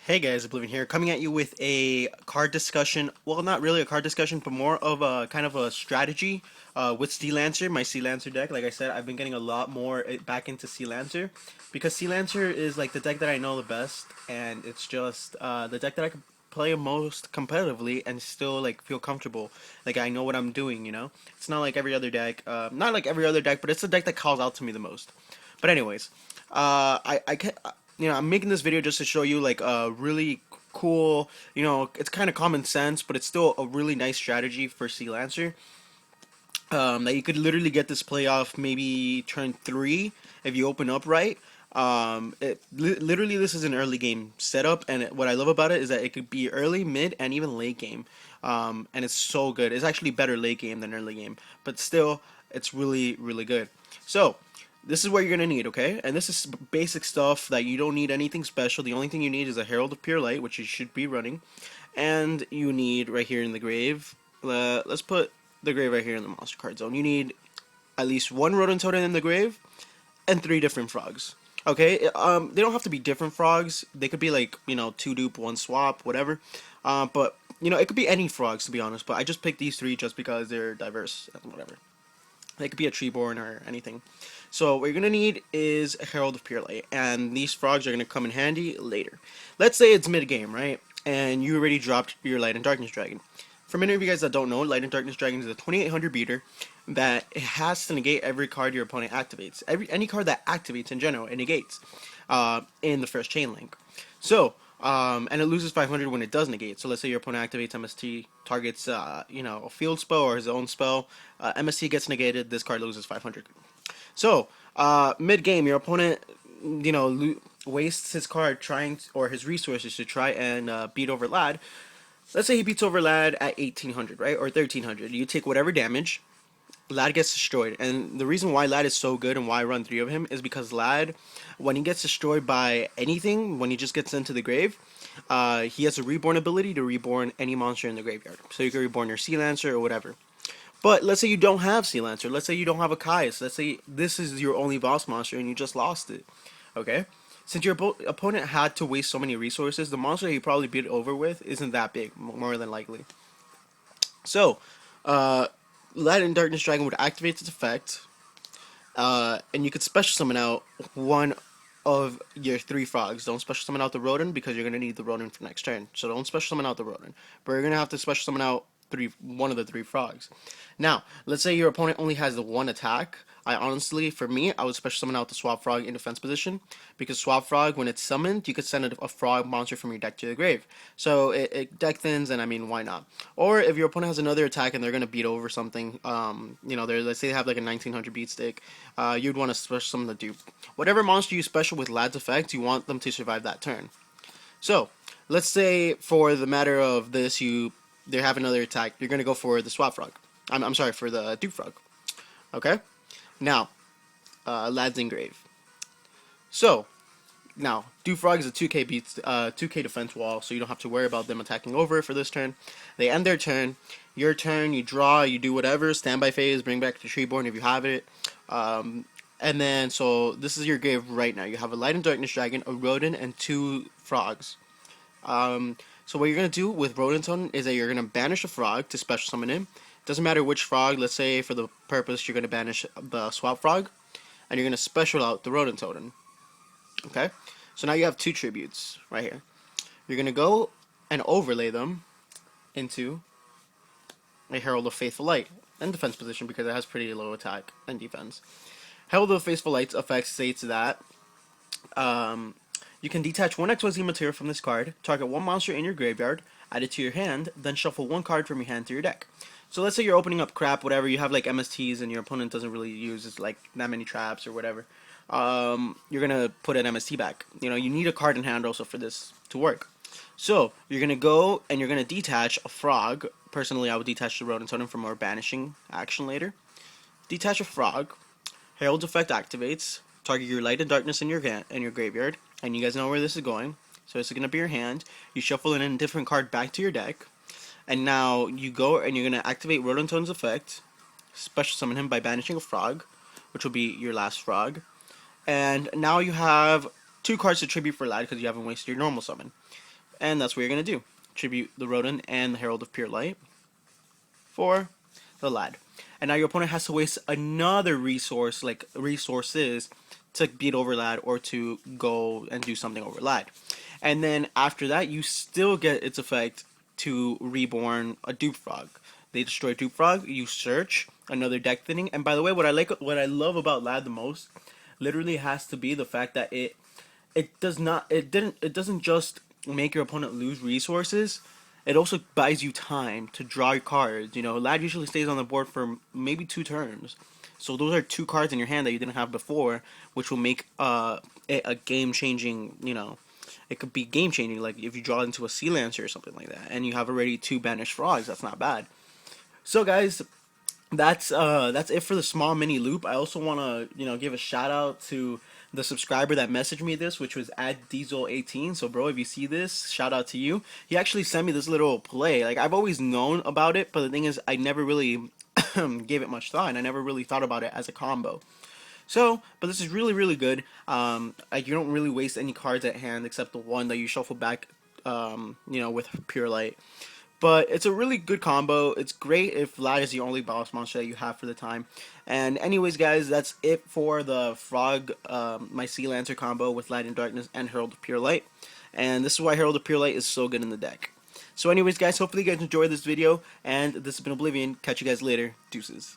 Hey guys, Oblivion here, coming at you with a card discussion. Well, not really a card discussion, but more of a kind of a strategy with Sea Lancer, my Sea Lancer deck. Like I said, I've been getting a lot more back into Sea Lancer because Sea Lancer is like the deck that I know the best, and it's just the deck that I can play most competitively and still like feel comfortable. Like I know what I'm doing, you know. It's not like every other deck, not like every other deck, but it's the deck that calls out to me the most. But anyways, I can I'm making this video just to show you like a really cool, it's kind of common sense, but it's still a really nice strategy for Sea Lancer. That you could literally get this play off maybe turn 3 if you open up right. Literally this is an early game setup, and what I love about it is that it could be early, mid, and even late game. And it's so good. It's actually better late game than early game, but still, it's really, really good. So, this is what you're gonna need, okay? And this is basic stuff that you don't need anything special. The only thing you need is a Herald of Pure Light, which you should be running, and you need right here in the grave. Let's put the grave right here in the monster card zone. You need at least one rodent totem in the grave and 3 different frogs. Okay, they don't have to be different frogs. They could be like 2 dupe, 1 swap, whatever. But it could be any frogs to be honest. But I just picked these 3 just because they're diverse and whatever. They could be a treeborn or anything. So what you're gonna need is a Herald of Pure Light, and these frogs are gonna come in handy later. Let's say it's mid game, right? And you already dropped your Light and Darkness Dragon. For many of you guys that don't know, Light and Darkness Dragon is a 2800 beater that it has to negate every card your opponent activates. Any card that activates in general, it negates in the first chain link. So, and it loses 500 when it does negate. So let's say your opponent activates MST, targets a field spell or his own spell. MST gets negated. This card loses 500. So, mid game, your opponent, wastes his card or his resources to try and beat over Lad. Let's say he beats over Lad at 1800, right? Or 1300. You take whatever damage. Lad gets destroyed. And the reason why Lad is so good and why I run 3 of him is because Lad, when he gets destroyed by anything, when he just gets into the grave, he has a reborn ability to reborn any monster in the graveyard. So you can reborn your Sea Lancer or whatever. But let's say you don't have Sea Lancer. Let's say you don't have a Caius. Let's say this is your only boss monster and you just lost it. Okay? Since your opponent had to waste so many resources, the monster he probably beat over with isn't that big, more than likely. So, Light and Darkness Dragon would activate its effect, and you could special summon out one of your 3 frogs. Don't special summon out the rodent because you're gonna need the rodent for next turn. So don't special summon out the rodent, but you're gonna have to special summon out one of the 3 frogs. Now, let's say your opponent only has the 1 attack. For me, I would special summon out the Swap Frog in defense position, because Swap Frog, when it's summoned, you could send a frog monster from your deck to the grave. So it deck thins, and I mean, why not? Or if your opponent has another attack and they're gonna beat over something, let's say they have like a 1900 beat stick, you'd want to special summon the dupe. Whatever monster you special with Lad's effect, you want them to survive that turn. So let's say for the matter of this, they have another attack. You're gonna go for the Swap Frog. I'm sorry, for the dupe frog. Okay. Now, Lad's Engrave. So, now, Dupe Frog is a 2k defense wall, so you don't have to worry about them attacking over for this turn. They end their turn. Your turn, you draw, you do whatever, standby phase, bring back the Treeborn if you have it. And then, so, this is your grave right now. You have a Light and Darkness Dragon, a Rodent, and 2 frogs. So what you're going to do with Rodent Totem is that you're going to banish a frog to special summon him. Doesn't matter which frog. Let's say for the purpose you're going to banish the Swap Frog, and you're going to special out the Rodent Totem. Okay? So now you have 2 tributes right here. You're going to go and overlay them into a Herald of Faithful Light and defense position because it has pretty low attack and defense. Herald of Faithful Light's effect states that you can detach 1 XYZ material from this card, target 1 monster in your graveyard, add it to your hand, then shuffle 1 card from your hand to your deck. So let's say you're opening up crap, whatever, you have like MSTs and your opponent doesn't really use like that many traps or whatever. You're going to put an MST back. You need a card in hand also for this to work. So you're going to go and you're going to detach a frog. Personally, I would detach the Rodent Totem for more banishing action later. Detach a frog. Herald's effect activates. Target your Light and Darkness in your graveyard. And you guys know where this is going. So this is going to be your hand. You shuffle in a different card back to your deck. And now you go and you're going to activate Rodent Totem's effect. Special summon him by banishing a frog, which will be your last frog. And now you have 2 cards to tribute for Lad because you haven't wasted your normal summon. And that's what you're going to do. Tribute the Rodent and the Herald of Pure Light for the lad. And now your opponent has to waste another resource, like resources, to beat over lad or to go and do something over lad. And then after that, you still get its effect to reborn a Dupe Frog. They destroy Dupe Frog. You search another deck thinning. And by the way, what I love about lad the most, literally has to be the fact that it doesn't just make your opponent lose resources. It also buys you time to draw your cards. You know, lad usually stays on the board for maybe 2 turns. So those are 2 cards in your hand that you didn't have before, which will make it a game changing. You know, it could be game changing. Like if you draw into a Sea Lancer or something like that, and you have already 2 banished frogs. That's not bad. So guys, that's it for the small mini loop. I also want to give a shout out to the subscriber that messaged me this, which was at Diesel18. So bro, if you see this, shout out to you. He actually sent me this little play. Like I've always known about it, but the thing is, I never really gave it much thought, and I never really thought about it as a combo. So, but this is really really good. Like you don't really waste any cards at hand except the one that you shuffle back. With Pure Light. But it's a really good combo. It's great if Lad is the only boss monster that you have for the time. And anyways, guys, that's it for the Frog, my Sea Lancer combo with Light&Darkness and Herald of Pure Light. And this is why Herald of Pure Light is so good in the deck. So anyways, guys, hopefully you guys enjoyed this video. And this has been Oblivion. Catch you guys later. Deuces.